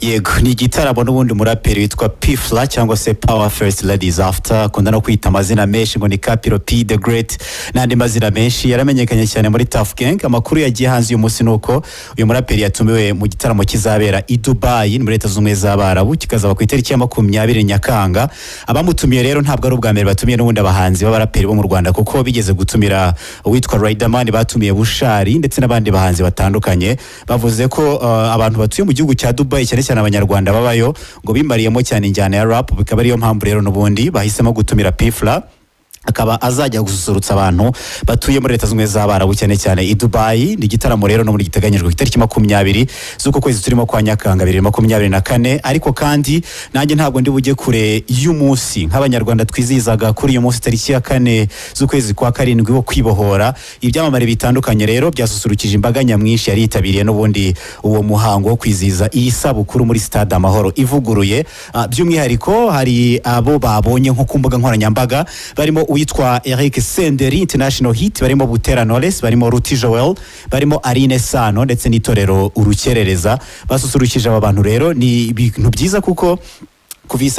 Yego ni gitaramo n'ubundi muraperi witwa P-Fla cyangwa se Power First Ladies After akunda no kwita amazina menshi ngo ni Capital P the Great n'andi mazina menshi yaramenyekanye cyane muri Tough Gang. Amakuru yagiye hanze uyu munsi nuko uyu muraperi yatumiwe mu gitaramo kizabera i Dubai muri Leta Zunze z'Abarabu kikazaba ku itariki ya 20 Nyakanga. Abamutumiye rero ntabwo ari ubwa mbere batumiye n'ubundi abahanzi b'abaraperi bo mu Rwanda kuko bigeze gutumira uwitwa Riderman, batumiye Bushari ndetse n'abandi bahanzi batandukanye. Bavuze ko abantu batuye mu gihugu cya Dubai cyane abanyarwanda babayo ngo bimariyemo cyane injyana ya rap, bikaba ariyo mpamvu rero n'ubundi bahisemo gutumira P-Fla akaba azajya gususurutsa abantu batuye muri Leta Zunze z'Abarabu cyane i Dubai. Ni gitaramo rero no muri giteganyijwe itariki 20 z'uko kwezi turimo kwa Nyakanga 2024. Ariko kandi nanjye ntabwo ndi bujye kure y'umunsi nk'abanyarwanda twizizaga kuri uyu munsi tariki ya 4 z'ukwezi kwa 7 wo kwibohora. Ibyamamare bitandukanye rero byasusurukije imbaga nyamwinshi yari yitabiriye n'ubundi uwo muhango wo kwiziza iyi sabukuru muri Stade Amahoro ivuguruye. By'umwihariko hari abo babonye nko ku mbuga nkoranyambaga barimo witwa Eric Senderi International Hit, barimo Butera Knowless, barimo Ruti Joel, barimo Aline Sano ndetse n'itorero Urukerereza. Basusurukije aba bantu rero ni ibintu byiza kuko kuva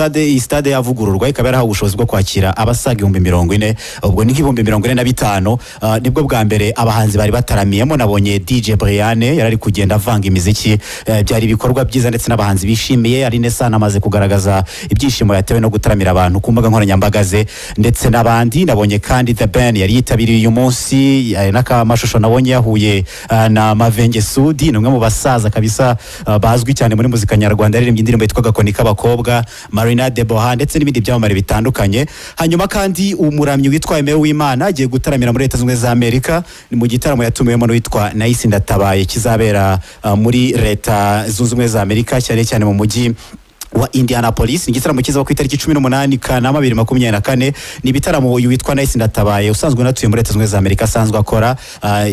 stade yavugururwa ikaba yarahawe ubushobozi bwo kwakira abasaga 40,000. Ubwo ni 45,000 nibwo bwa mbere abahanzi bari bataramiyemo. Nabonye DJ Briane yarari kugenda avanga imiziki, byari ibikorwa byiza ndetse n'abahanzi bishimiye. Aline Sana amaze kugaragaza ibyishimo yatewe no gutaramira abantu ku mbuga nkoranyambaga ze ndetse n'abandi. Nabonye kandi The Ben yari yitabiriye uyu munsi, n'akamashusho nabonye yahuye na Mavenge Sudi, numwe mu basaza kabisa bazwi cyane muri muzika nyarwanda, yaririmbye indirimbo yitwa Gakoni k'abakobwa, Marina Deboha ndetse n'ibindi byamamare bitandukanye. Hanyuma kandi umuramyi witwa Aime Uwimana agiye gutaramira muri Leta Zunze z'Amerika. Ni mu gitaramo yatumiwemo n'uwitwa Nice Ndatabaye kizabera muri Leta Zunze z'Amerika cyane mu mujyi wa Indianapolis. Ni gitaramo kizaba ku itariki 18 Kanama 2024. Ni bitaramo uyu witwa Nice Ndatabaye usanzwe natuye muri Leta Zunze z'Amerika asanzwe akora,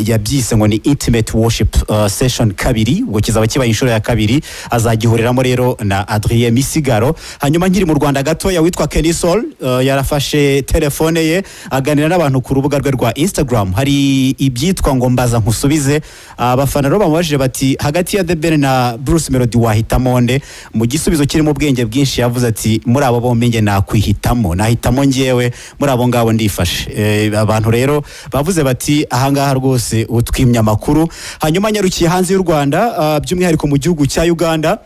yabyise ngo ni Intimate Worship Session 2. Ubwo kizaba kibaye inshuro ya 2. Azagihuriramo rero na Adrien Misigaro. Hanyuma nkiri mu Rwanda gato ya witwa Kenny Soul yarafashe telefone ye aganira n'abantu ku rubuga rwe rwa Instagram. Hari ibyitwa ngo mbaza nkusubize. Abafana rero bamubajije bati hagati ya The Ben na Bruce Melody wahitamo nde? Mu gisubizo kiri mu bwenge bwinshi yavuze ati muri abo bombi nge nahitamo ngewe, muri abo ngabo ndifashe. Abantu rero bavuze bati ahangaha rwose utwimya amakuru. Hanyuma nyarukiye hanze y'u Rwanda, by'umwihariko mu gihugu cya Uganda.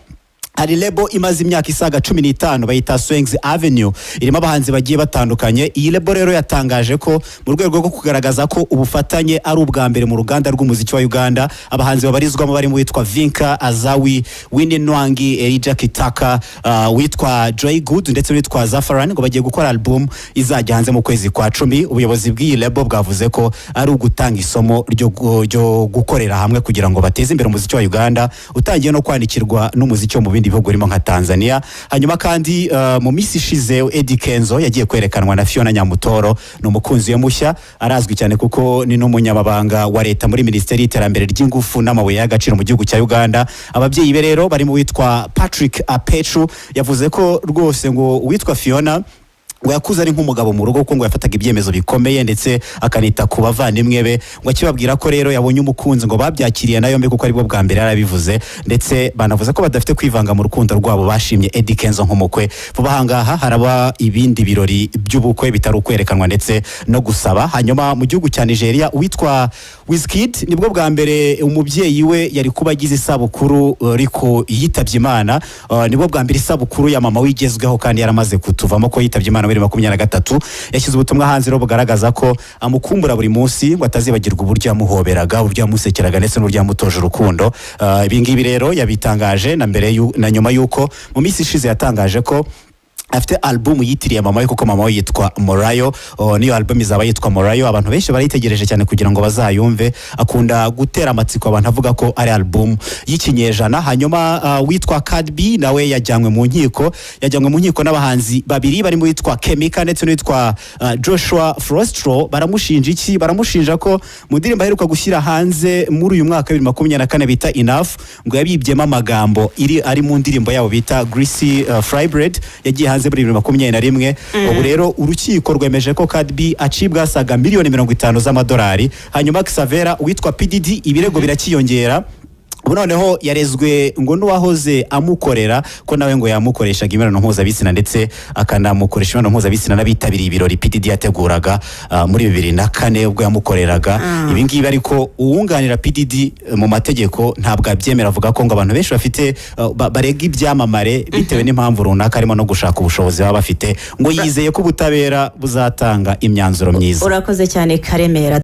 Hari lebo imaze imyaka isaga 15 bayita Swings Avenue, irimo abahanzi bagiye batandukanye. Iyi lebo rero yatangaje ko mu rwego rwo kugaragaza ko ubufatanye ari ubwa mbere mu ruganda rw'umuziki wa Uganda, abahanzi babarizwamo barimo witwa Vinka Azawi, Winnie Nwangi, Elijah Kitaka, witwa Joy Good ndetse witwa Zafaran ngo bagiye gukora album izajya hanze mu kwezi kwa 10. Ubuyobozi bw'iyi lebo bwavuze ko ari ugutanga isomo ryo gukorera hamwe kugira ngo bateze imbere umuziki wa Uganda utangiye no kwanikirwa n'umuziki wo mu bindi bihugu birimo nka Tanzania. Hanyuma kandi mu misi ishize H.E Kenzo yagiye kwerekanwa na Fiona Nyamutoro, ni umukunzi we mushya, arazwi cyane kuko ni n'umunyamabanga wa leta muri Minisiteri y'Iterambere ry'Ingufu n'Amabuye y'Agaciro mu gihugu cya Uganda. Ababyeyi be rero barimo witwa Patrick Apetru yavuze ko rwose ngo witwa Fiona ngo yakuze ari nk'umugabo mu rugo kuko ngo yafataga ibyemezo bikomeye ndetse akanita ku bavandimwe be. Ngo akibabwira ko rero yabonye umukunzi ngo babyakiriye nayo mbe kuko ari bwo bwa mbere yarabivuze, ndetse banavuze ko badafite kwivanga mu rukundo rwabo, bashimye H.E Kenzo nk'umukwe. Vuba ahangaha haraba ibindi birori by'ubukwe bitari ukwerekanwa ndetse no gusaba. Hanyuma mu gihugu cya Nigeria witwa Wizkid nibwo bwa mbere umubyeyi we yari kuba agize isabukuru ariko yitabye Imana. Nibwo bwa mbere isabukuru ya mama wigezweho kandi yaramaze kutuvamo ko yitabye Imana 2023. Yashyize ubutumwa hanze rero bugaragaza ko amukumbura buri munsi ngo atazibagirwa uburyo yamuhoberaga, uburyo yamusekeraga ndetse n'uburyo yamutoje urukundo. Ibi ngibi rero yabitangaje na nyuma y'uko mu minsi ishize yatangaje ko afite album yitiriye mama we kuko mama we yitwa Morayo. Niyo album izaba yitwa Morayo. Abantu benshi barayitegereje cyane kugira ngo bazayumve. Akunda gutera amatsiko abantu avuga ko ari album y'ikinyejana. Hanyuma witwa Kadbi nawe yajyanywe mu nkiko n'abahanzi babiri barimo witwa Chemical ndetse n'witwa Joshua Frostro. Baramushinja ko mu ndirimbo aheruka gushyira hanze muri uyu mwaka 2024 bita Enough ngo yabibyemo amagambo ari mu ndirimbo yabo bita Greasy Fried yagiye hanze muri 2021. Ubu rero urukiko rwemeje ko Kadbi acibwa asaga $50 million z'amadolari. Hanyuma Xavera witwa PDD ibirego birakiyongera noneho yarezwe ngo n'uwahoze amukorera ko nawe ngo yamukoreshaga imibonano mpuzabitsina ndetse akanamukoresha imibonano mpuzabitsina n'abitabiriye ibirori PDD yateguraga muri 2004 ubwo yamukoreraga ibi ngibi ariko uwunganira PDD mu mategeko ntabwo abyemera avuga ko ngo abantu benshi bafite barega ibyamamare bitewe n'impamvu runaka harimo no gushaka ubushobozi baba bafite ngo yizeye ko ubutabera buzatanga imyanzuro myiza. Urakoze cyane Karemera.